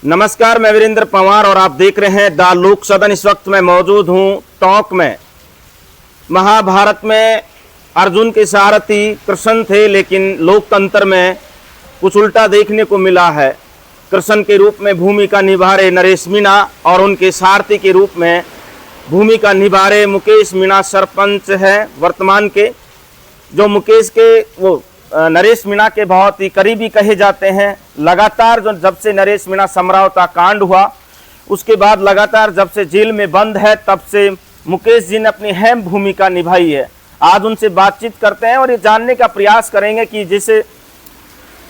नमस्कार, मैं वीरेंद्र पंवार और आप देख रहे हैं द लोक सदन। इस वक्त मैं मौजूद हूं टोंक में। महाभारत में अर्जुन के सारथी कृष्ण थे, लेकिन लोकतंत्र में कुछ उल्टा देखने को मिला है। कृष्ण के रूप में भूमिका निभा रहे नरेश मीणा और उनके सारथी के रूप में भूमिका निभा रहे मुकेश मीणा सरपंच हैं वर्तमान के। जो मुकेश के वो नरेश मीणा के बहुत ही करीबी कहे जाते हैं। लगातार जब से नरेश मीणा समरावता कांड हुआ उसके बाद लगातार जब से जेल में बंद है तब से मुकेश जी ने अपनी अहम भूमिका निभाई है। आज उनसे बातचीत करते हैं और ये जानने का प्रयास करेंगे कि जैसे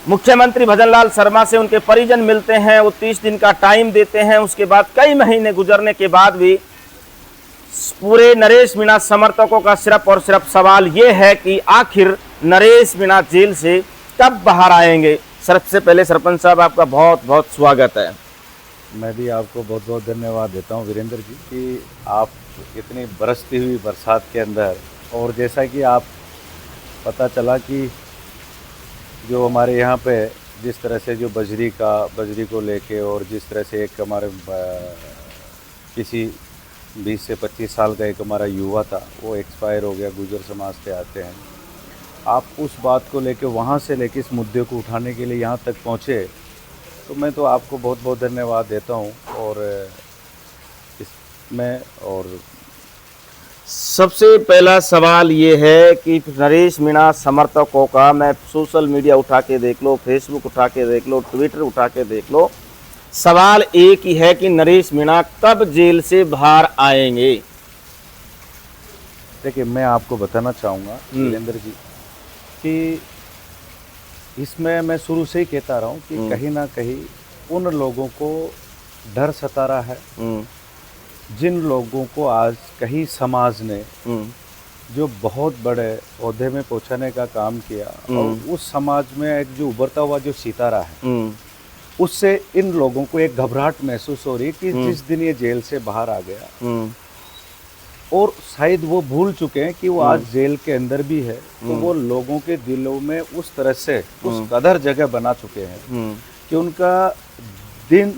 मुख्यमंत्री भजनलाल शर्मा से उनके परिजन मिलते हैं, वो 30 दिन का टाइम देते हैं, उसके बाद कई महीने गुजरने के बाद भी पूरे नरेश मीणा समर्थकों का सिर्फ और सिर्फ सवाल ये है कि आखिर नरेश मीणा जेल से कब बाहर आएंगे। सबसे पहले सरपंच साहब, आपका बहुत बहुत स्वागत है। मैं भी आपको बहुत बहुत धन्यवाद देता हूं वीरेंद्र जी कि आप इतनी बरसती हुई बरसात के अंदर, और जैसा कि आप पता चला कि जो हमारे यहाँ पे जिस तरह से जो बजरी को लेके और जिस तरह से एक हमारे किसी 20 से 25 साल का एक हमारा युवा था, वो एक्सपायर हो गया, गुजर समाज से आते हैं। आप उस बात को लेके वहाँ से लेके इस मुद्दे को उठाने के लिए यहाँ तक पहुँचे, तो मैं तो आपको बहुत बहुत धन्यवाद देता हूँ। और इसमें और सबसे पहला सवाल ये है कि नरेश मीणा समर्थकों का, मैं सोशल मीडिया उठा के देख लो, फेसबुक उठा के देख लो, ट्विटर उठा के देख लो, सवाल एक ही है कि नरेश मीणा कब जेल से बाहर आएंगे। देखिए, मैं आपको बताना चाहूँगा वीरेंद्र जी कि इसमें मैं शुरू से ही कहता रहा हूँ कि कहीं ना कहीं उन लोगों को डर सता रहा है जिन लोगों को आज कहीं समाज ने जो बहुत बड़े ओहदे में पहुंचाने का काम किया, और उस समाज में एक जो उभरता हुआ जो सितारा है, उससे इन लोगों को एक घबराहट महसूस हो रही है कि जिस दिन ये जेल से बाहर आ गया, और शायद वो भूल चुके हैं कि वो आज जेल के अंदर भी है, तो वो लोगों के दिलों में उस तरह से उस कदर जगह बना चुके हैं कि उनका दिन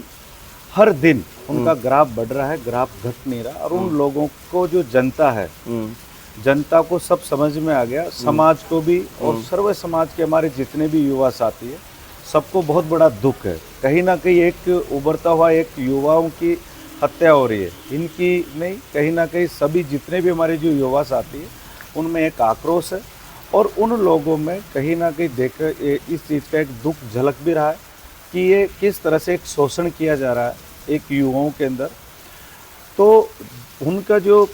हर दिन उनका ग्राफ बढ़ रहा है, ग्राफ घट नहीं रहा। और उन लोगों को जो जनता है, जनता को सब समझ में आ गया, समाज को भी, और सर्व समाज के हमारे जितने भी युवा साथी है, सबको बहुत बड़ा दुख है। कहीं ना कहीं एक उभरता हुआ एक युवाओं की हत्या हो रही है, इनकी नहीं, कहीं ना कहीं सभी जितने भी हमारे जो युवा साथी है उनमें एक आक्रोश है, और उन लोगों में कहीं ना कहीं देख इस चीज़ का एक दुख झलक भी रहा है कि ये किस तरह से एक शोषण किया जा रहा है एक युवाओं के अंदर। तो उनका जो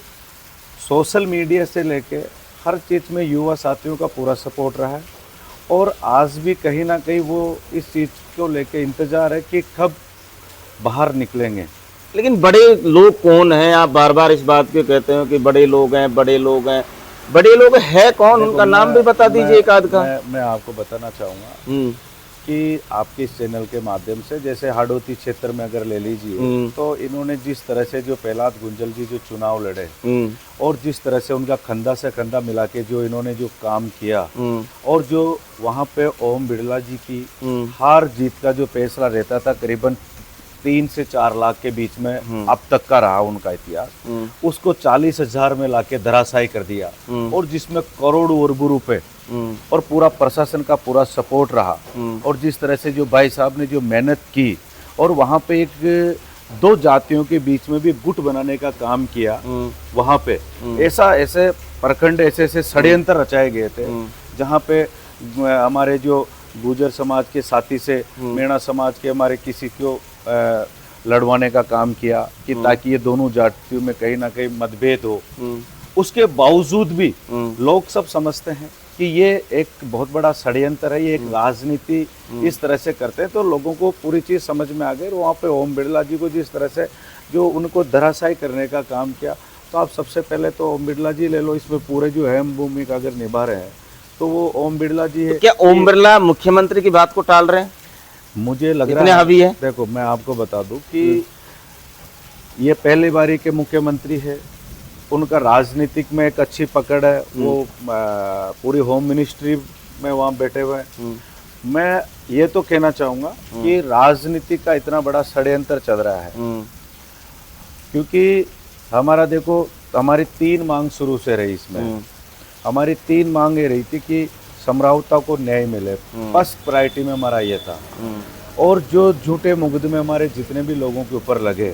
सोशल मीडिया से लेके हर चीज़ में युवा साथियों का पूरा सपोर्ट रहा है, और आज भी कहीं ना कहीं वो इस चीज़ को लेके इंतज़ार है कि कब बाहर निकलेंगे। लेकिन बड़े लोग कौन हैं? आप बार बार इस बात को कहते हो कि बड़े लोग हैं, बड़े लोग हैं, बड़े लोग है कौन? उनका नाम भी बता दीजिए एक आध का। मैं आपको बताना चाहूँगा कि आपके इस चैनल के माध्यम से, जैसे हाड़ौती क्षेत्र में अगर ले लीजिए, तो इन्होंने जिस तरह से जो प्रहलाद गुंजल जी जो चुनाव लड़े, और जिस तरह से उनका कंधा से कंधा मिला के जो इन्होंने जो काम किया, और जो वहाँ पे ओम बिरला जी की हार जीत का जो फैसला रहता था करीबन 3 से 4 लाख के बीच में अब तक का रहा उनका इतिहास, उसको 40,000 में लाके धराशायी कर दिया, और जिसमें करोड़ों अरबों रुपए और पूरा प्रशासन का पूरा सपोर्ट रहा, और जिस तरह से जो भाई साहब ने जो मेहनत की, और वहाँ पे एक 2 जातियों के बीच में भी गुट बनाने का काम किया, वहाँ पे ऐसे प्रखंड ऐसे षड्यंत्र रचाए गए थे, जहाँ पे हमारे जो गुजर समाज के साथी से मीणा समाज के हमारे किसी को लड़वाने का काम किया कि ताकि ये दोनों जातियों में कहीं ना कहीं मतभेद हो। उसके बावजूद भी लोग सब समझते हैं कि ये एक बहुत बड़ा षड्यंत्र है, ये एक राजनीति इस तरह से करते हैं, तो लोगों को पूरी चीज़ समझ में आ गई। वहाँ पे ओम बिरला जी को जिस तरह से जो उनको धराशायी करने का काम किया, तो आप सबसे पहले तो ओम बिरला जी ले लो, इसमें पूरे जो अहम भूमिका अगर निभा रहे हैं तो वो ओम बिरला जी है। तो क्या ओम बिरला मुख्यमंत्री की बात को टाल रहे हैं? मुझे लग रहा है, देखो मैं आपको बता दूं कि ये पहली बारी के मुख्यमंत्री है, उनका राजनीतिक में एक अच्छी पकड़ है, वो पूरी होम मिनिस्ट्री में वहाँ बैठे हुए हैं, मैं ये तो कहना चाहूँगा कि राजनीति का इतना बड़ा षड्यंत्र चल रहा है, क्योंकि हमारा देखो, हमारी 3 मांग शुरू से रही इसमें। हमारी 3 मांग ये रही थी कि समरावता को न्याय मिले, फर्स्ट प्रायोरिटी में हमारा ये था। और जो झूठे मुकदमे हमारे जितने भी लोगों के ऊपर लगे,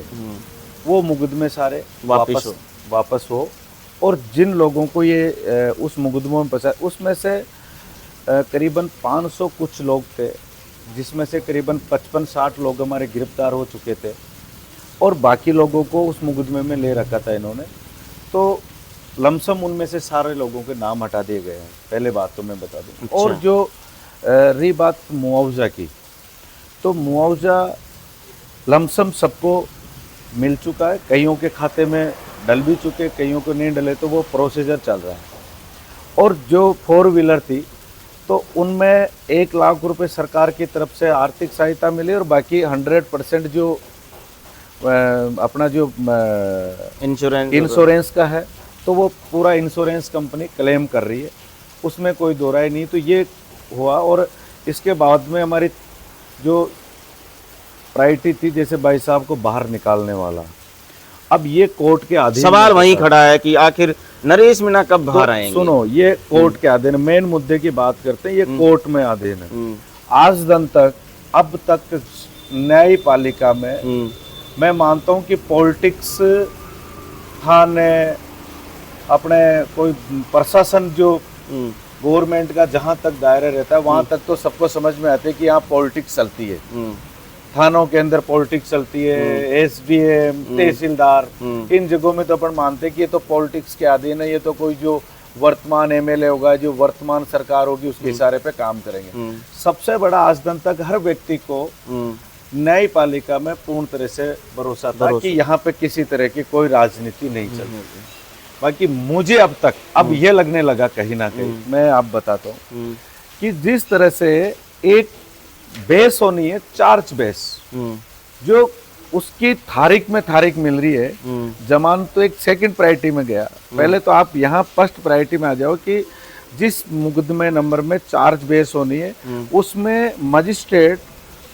वो मुकदमे सारे वापस हो। और जिन लोगों को ये उस मुकदमों में फंसा, उसमें से करीबन 500 कुछ लोग थे, जिसमें से करीबन 55-60 लोग हमारे गिरफ्तार हो चुके थे, और बाकी लोगों को उस मुकदमे में ले रखा था इन्होंने। तो लमसम उनमें से सारे लोगों के नाम हटा दिए गए हैं, पहले बात तो मैं बता दूं। अच्छा। और जो रही बात मुआवजा की, तो मुआवजा लमसम सबको मिल चुका है, कईयों के खाते में डल भी चुके, कईयों को नहीं डले, तो वो प्रोसीजर चल रहा है। और जो 4 व्हीलर थी, तो उनमें 1 लाख रुपए सरकार की तरफ से आर्थिक सहायता मिली, और बाकी 100% जो अपना जो इंश्योरेंस का है, तो वो पूरा इंश्योरेंस कंपनी क्लेम कर रही है, उसमें कोई दो राय नहीं। तो ये हुआ। और इसके बाद में हमारी जो प्रायोरिटी थी, जैसे भाई साहब को बाहर निकालने वाला, अब ये कोर्ट के अधीन सवाल वहीं खड़ा है कि आखिर नरेश मीणा कब बाहर आएंगे। सुनो, ये कोर्ट के अधीन, मेन मुद्दे की बात करते हैं, ये कोर्ट में अधीन है। आज दिन तक, अब तक न्यायपालिका में मैं मानता हूं कि पॉलिटिक्स थाने, अपने कोई प्रशासन जो गवर्नमेंट का जहां तक दायरा रहता है, वहां तक तो सबको समझ में आता है कि यहाँ पॉलिटिक्स चलती है। थानों के अंदर पॉलिटिक्स चलती है, एसडीएम, तहसीलदार, इन जगहों में तो अपन मानते हैं कि ये तो पॉलिटिक्स के अधीन है, ये तो कोई जो वर्तमान एमएलए होगा, जो वर्तमान सरकार होगी, उसके इशारे पे काम करेंगे। सबसे बड़ा आज दिन तक हर व्यक्ति को न्यायपालिका में पूर्ण तरह से भरोसा था कि यहाँ पे किसी तरह की कोई राजनीति नहीं चलती। बाकी मुझे अब तक अब ये लगने लगा कहीं ना कहीं, मैं आप बताता हूँ कि जिस तरह से एक बेस होनी है, चार्ज बेस, जो उसकी तारीख में तारीख मिल रही है, जमानत तो एक सेकंड प्रायोरिटी में गया। पहले तो आप यहाँ फर्स्ट प्रायोरिटी में आ जाओ कि जिस मुकदमे नंबर में चार्ज बेस होनी है, उसमें मजिस्ट्रेट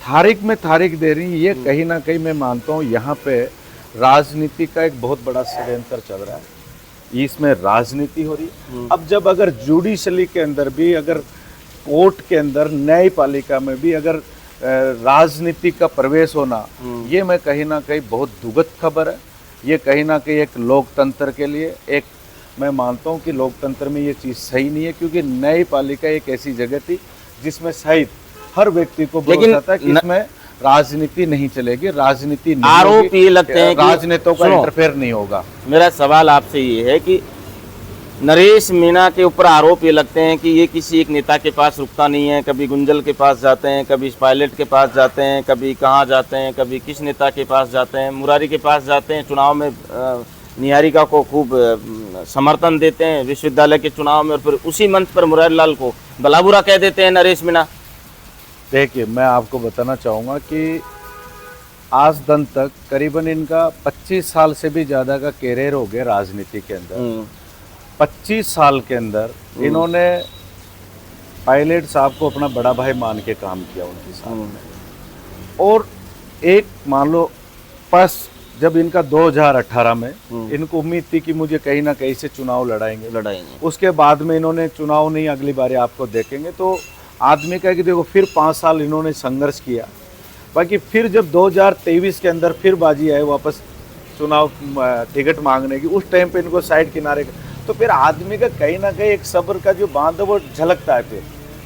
तारीख में तारीख दे रही है। ये कहीं ना कहीं मैं मानता हूँ यहाँ पे राजनीति का एक बहुत बड़ा षड्यंत्र चल रहा है, इसमें राजनीति हो रही है। अब जब अगर जुडिशली के अंदर भी, अगर कोर्ट के अंदर, न्यायपालिका में भी अगर राजनीति का प्रवेश होना, ये मैं कहीं ना कहीं बहुत दुखद खबर है। ये कहीं ना कहीं एक लोकतंत्र के लिए, एक मैं मानता हूँ कि लोकतंत्र में ये चीज़ सही नहीं है, क्योंकि न्यायपालिका एक ऐसी जगह थी जिसमें शायद हर व्यक्ति को भरोसा था कि इसमें राजनीति नहीं चलेगी, राजनीति नहीं, आरोप ये लगते हैं कि राजनेताओं का इंटरफेयर नहीं होगा। मेरा सवाल आपसे ये है कि नरेश मीणा के ऊपर आरोप ये लगते हैं कि ये किसी एक नेता के पास रुकता नहीं है, कभी गुंजल के पास जाते हैं, कभी पायलट के पास जाते हैं, कभी कहाँ जाते हैं, कभी किस नेता के पास जाते हैं, मुरारी के पास जाते हैं, चुनाव में निहारिका को खूब समर्थन देते हैं विश्वविद्यालय के चुनाव में, और फिर उसी मंच पर मुरारी लाल को भला-बुरा कह देते हैं नरेश मीणा। देखिए, मैं आपको बताना चाहूँगा कि आज दिन तक करीबन इनका 25 साल से भी ज़्यादा का कैरियर हो गया राजनीति के अंदर। 25 साल के अंदर इन्होंने पायलट साहब को अपना बड़ा भाई मान के काम किया उनके साथ। और एक मान लो बस जब इनका 2018 में इनको उम्मीद थी कि मुझे कहीं ना कहीं से चुनाव लड़ाएंगे, उसके बाद में इन्होंने चुनाव नहीं, अगली बार आपको देखेंगे, तो आदमी का कि देखो फिर 5 साल इन्होंने संघर्ष किया। बाकी फिर जब 2023 के अंदर फिर बाजी आए वापस चुनाव टिकट मांगने की, उस टाइम पे इनको साइड किनारे, तो फिर आदमी का कहीं ना कहीं एक सब्र का जो बांध है वो झलकता है।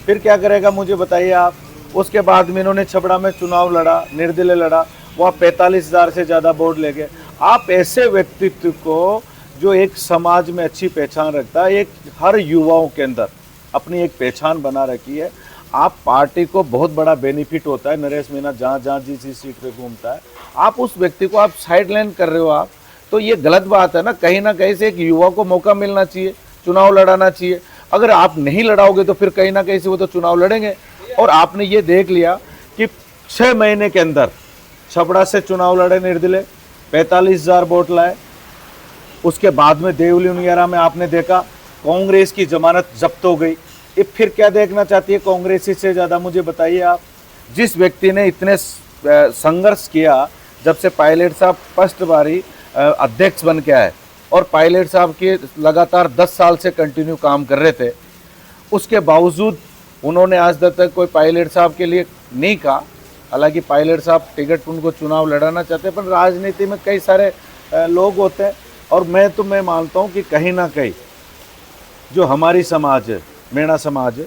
फिर क्या करेगा मुझे बताइए आप। उसके बाद में इन्होंने छपड़ा में चुनाव लड़ा, निर्दलीय लड़ा, वहाँ 45,000 से ज़्यादा वोट ले गए। आप ऐसे व्यक्तित्व को जो एक समाज में अच्छी पहचान रखता है, एक हर युवाओं के अंदर अपनी एक पहचान बना रखी है, आप पार्टी को बहुत बड़ा बेनिफिट होता है। नरेश मीणा जहाँ जहाँ जिस सीट पे घूमता है, आप उस व्यक्ति को आप साइड लाइन कर रहे हो आप, तो ये गलत बात है ना कहीं से एक युवा को मौका मिलना चाहिए, चुनाव लड़ाना चाहिए। अगर आप नहीं लड़ाओगे तो फिर कहीं ना कहीं से वो तो चुनाव लड़ेंगे। और आपने ये देख लिया कि 6 महीने के अंदर छपड़ा से चुनाव लड़े निर्दलीय, 45,000 वोट लाए। उसके बाद में देवली उनियारा में आपने देखा कांग्रेस की जमानत जब्त हो गई, ये फिर क्या देखना चाहती है कांग्रेस से ज्यादा, मुझे बताइए आप। जिस व्यक्ति ने इतने संघर्ष किया, जब से पायलट साहब फर्स्ट बारी अध्यक्ष बन के आए और पायलट साहब के लगातार 10 साल से कंटिन्यू काम कर रहे थे, उसके बावजूद उन्होंने आज तक कोई पायलट साहब के लिए नहीं कहा। हालांकि पायलट साहब टिकट उनको चुनाव लड़ाना चाहते हैं, पर राजनीति में कई सारे लोग होते हैं। और मैं मानता हूं कि कहीं ना कहीं जो हमारी समाज है, मेरा समाज है,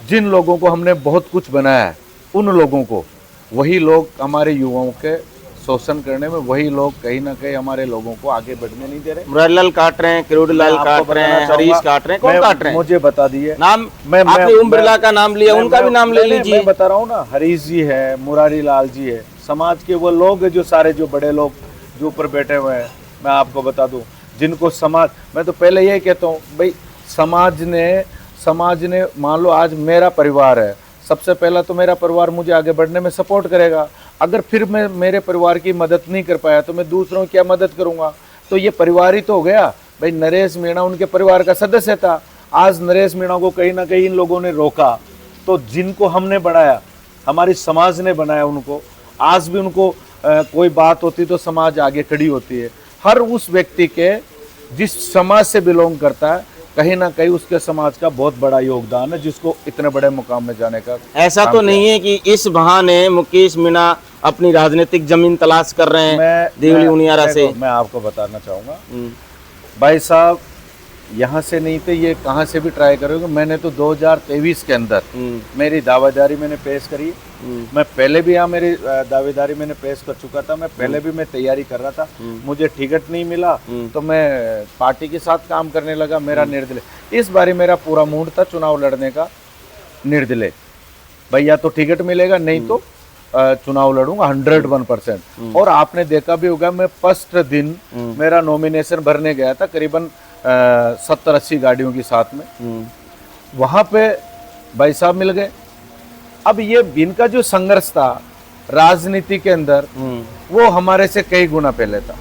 जिन लोगों को हमने बहुत कुछ बनाया है, उन लोगों को वही लोग हमारे युवाओं के शोषण करने में, वही लोग कहीं ना कहीं हमारे लोगों को आगे बढ़ने नहीं दे रहे। मुरारीलाल काट रहे हैं, किरोड़ीलाल काट रहे हैं, हरीश काट रहे हैं, कौन काट रहे हैं? मुझे बता दिए नाम। आपने ओम बिरला का नाम लिया, उनका भी नाम ले लीजिए। मैं बता रहा हूँ ना, हरीश जी है, मुरारी लाल जी है, समाज के वो लोग जो सारे जो बड़े लोग जो ऊपर बैठे हुए हैं, मैं आपको बता दूं, जिनको समाज, मैं तो पहले यही कहता हूँ भाई, समाज ने मान लो आज मेरा परिवार है, सबसे पहला तो मेरा परिवार मुझे आगे बढ़ने में सपोर्ट करेगा। अगर फिर मैं मेरे परिवार की मदद नहीं कर पाया तो मैं दूसरों की क्या मदद करूंगा? तो ये परिवार ही तो हो गया भाई। नरेश मीणा उनके परिवार का सदस्य था। आज नरेश मीणा को कहीं ना कहीं इन लोगों ने रोका, तो जिनको हमने बढ़ाया, हमारी समाज ने बनाया उनको, आज भी उनको कोई बात होती तो समाज आगे खड़ी होती है। हर उस व्यक्ति के जिस समाज से बिलोंग करता है, कहीं ना कहीं उसके समाज का बहुत बड़ा योगदान है, जिसको इतने बड़े मुकाम में जाने का। ऐसा तो नहीं है कि इस बहाने मुकेश मीणा अपनी राजनीतिक जमीन तलाश कर रहे हैं देवली उनियारा से? मैं आपको बताना चाहूंगा भाई साहब, यहाँ से नहीं थे, ये कहाँ से भी ट्राई करोगे। मैंने तो 2023 के अंदर मेरी दावेदारी मैंने पेश करी। मैं पहले भी यहाँ मेरी दावेदारी मैंने पेश कर चुका था। मैं पहले भी मैं तैयारी कर रहा था, मुझे टिकट नहीं मिला तो मैं पार्टी के साथ काम करने लगा। मेरा निर्दलीय, इस बारी मेरा पूरा मूड था चुनाव लड़ने का, निर्दलीय भाई, या तो टिकट मिलेगा नहीं तो चुनाव लड़ूंगा 101%। और आपने देखा भी होगा, मैं फर्स्ट दिन मेरा नॉमिनेशन भरने गया था, करीबन 70-80 गाड़ियों के साथ में, वहां पे भाई साहब मिल गए। अब ये इनका जो संघर्ष था राजनीति के अंदर, वो हमारे से कई गुना पहले था।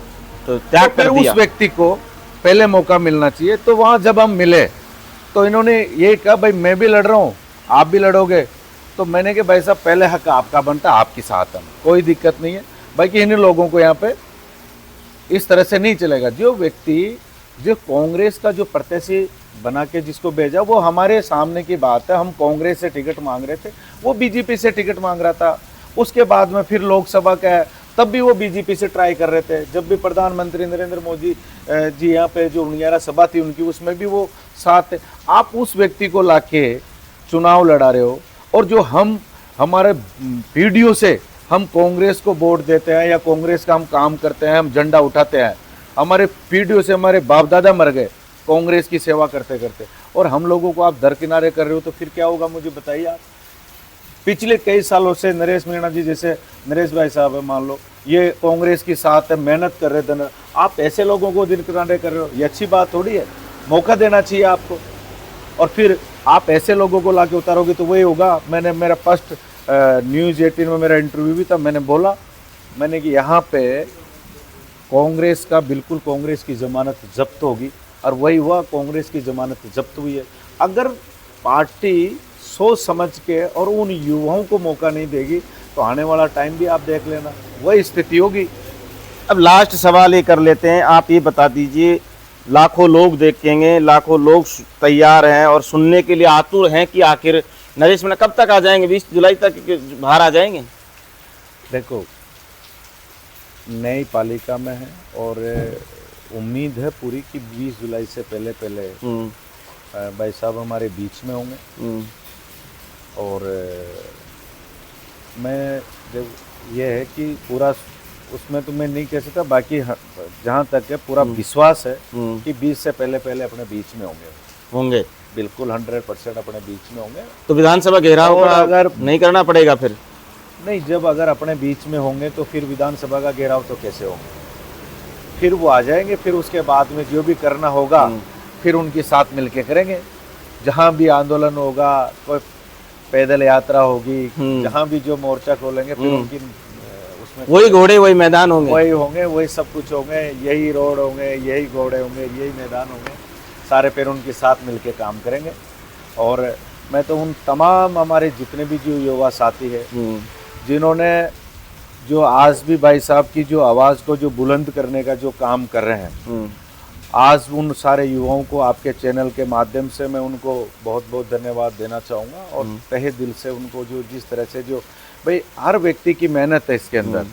तो त्याग कर दिया। उस व्यक्ति को पहले मौका मिलना चाहिए। तो वहां जब हम मिले तो इन्होंने ये कहा भाई मैं भी लड़ रहा हूँ, आप भी लड़ोगे। तो मैंने कहा भाई साहब पहले हक आपका बनता, आपके साथ हम, कोई दिक्कत नहीं है भाई, कि इन लोगों को यहाँ पे इस तरह से नहीं चलेगा। जो व्यक्ति जो कांग्रेस का जो प्रत्याशी बना के जिसको भेजा, वो हमारे सामने की बात है। हम कांग्रेस से टिकट मांग रहे थे, वो बीजेपी से टिकट मांग रहा था। उसके बाद में फिर लोकसभा का, तब भी वो बीजेपी से ट्राई कर रहे थे। जब भी प्रधानमंत्री नरेंद्र मोदी जी यहाँ पे जो उनियारा सभा थी उनकी, उसमें भी वो साथ थे। आप उस व्यक्ति को लाके चुनाव लड़ा रहे हो, और जो हम हमारे पीढ़ियों से हम कांग्रेस को वोट देते हैं या कांग्रेस का हम काम करते हैं, हम झंडा उठाते हैं, हमारे पीढ़ियों से हमारे बाप दादा मर गए कांग्रेस की सेवा करते करते, और हम लोगों को आप दरकिनारे कर रहे हो, तो फिर क्या होगा मुझे बताइए आप। पिछले कई सालों से नरेश मीणा जी जैसे नरेश भाई साहब है, मान लो ये कांग्रेस के साथ है, मेहनत कर रहे थे, आप ऐसे लोगों को दरकिनारे कर रहे हो, ये अच्छी बात थोड़ी है। मौका देना चाहिए आपको, और फिर आप ऐसे लोगों को लाके उतारोगे तो वही होगा। मैंने मेरा फर्स्ट न्यूज़ 18 में मेरा इंटरव्यू भी था, मैंने बोला, मैंने कि यहाँ पे कांग्रेस का बिल्कुल कांग्रेस की जमानत जब्त होगी, और वही हुआ, कांग्रेस की जमानत जब्त हुई है। अगर पार्टी सोच समझ के और उन युवाओं को मौका नहीं देगी तो आने वाला टाइम भी आप देख लेना, वही स्थिति होगी। अब लास्ट सवाल ये कर लेते हैं, आप ये बता दीजिए, लाखों लोग देखेंगे, लाखों लोग तैयार हैं और सुनने के लिए आतुर हैं कि आखिर नरेश मीणा कब तक आ जाएंगे? 20 जुलाई तक बाहर आ जाएंगे? देखो, नई पालिका में है और उम्मीद है पूरी कि 20 जुलाई से पहले भाई साहब हमारे बीच में होंगे। और मैं जब ये है कि पूरा उसमें तो मैं नहीं कह सकता, बाकी जहाँ तक है पूरा विश्वास है कि 20 से पहले अपने बीच में होंगे, बिल्कुल 100% अपने बीच में होंगे। तो विधानसभा घेराव का अगर नहीं करना पड़ेगा फिर? नहीं, जब अगर अपने बीच में होंगे तो फिर विधानसभा का घेराव तो कैसे होंगे, फिर वो आ जाएंगे, फिर उसके बाद में जो भी करना होगा फिर उनके साथ मिलके करेंगे। जहाँ भी आंदोलन होगा, कोई पैदल यात्रा होगी, जहाँ भी जो मोर्चा खोलेंगे फिर उनकी उसमें वही घोड़े वही मैदान होंगे, वही सब कुछ होंगे, यही रोड होंगे, यही घोड़े होंगे, यही मैदान होंगे, सारे फिर उनके साथ मिलके काम करेंगे। और मैं तो उन तमाम हमारे जितने भी जो युवा साथी है जिन्होंने जो आज भी भाई साहब की जो आवाज़ को जो बुलंद करने का जो काम कर रहे हैं, आज उन सारे युवाओं को आपके चैनल के माध्यम से मैं उनको बहुत बहुत धन्यवाद देना चाहूँगा और तहे दिल से उनको जो जिस तरह से जो भाई हर व्यक्ति की मेहनत है इसके अंदर,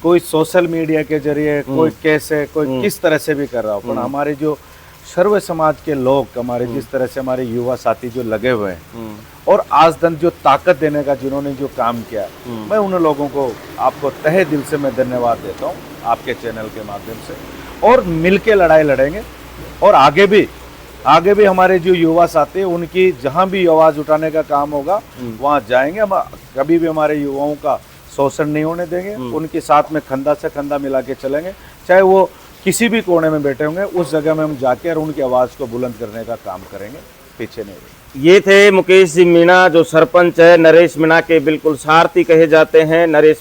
कोई सोशल मीडिया के जरिए, कोई कैसे, कोई किस तरह से भी कर रहा हो, पर हमारे जो सर्व समाज के लोग हमारे जिस तरह से हमारे युवा साथी जो लगे हुए हैं और आज दिन जो ताकत देने का जिन्होंने जो काम किया, मैं उन लोगों को आपको तहे दिल से मैं धन्यवाद देता हूँ आपके चैनल के माध्यम से। और मिलके लड़ाई लड़ेंगे और आगे भी हमारे जो युवा साथी हैं उनकी जहाँ भी आवाज़ उठाने का काम होगा वहाँ जाएंगे। हम कभी भी हमारे युवाओं का शोषण नहीं होने देंगे, उनके साथ में कंधा से कंधा मिला के चलेंगे, चाहे वो किसी भी कोने में बैठे होंगे उस जगह में हम जाके और उनकी आवाज़ को बुलंद करने का काम करेंगे, पीछे नहीं रहेंगे। ये थे मुकेश जी मीणा, जो सरपंच है नरेश मीणा के बिल्कुल सारथी कहे जाते हैं। नरेश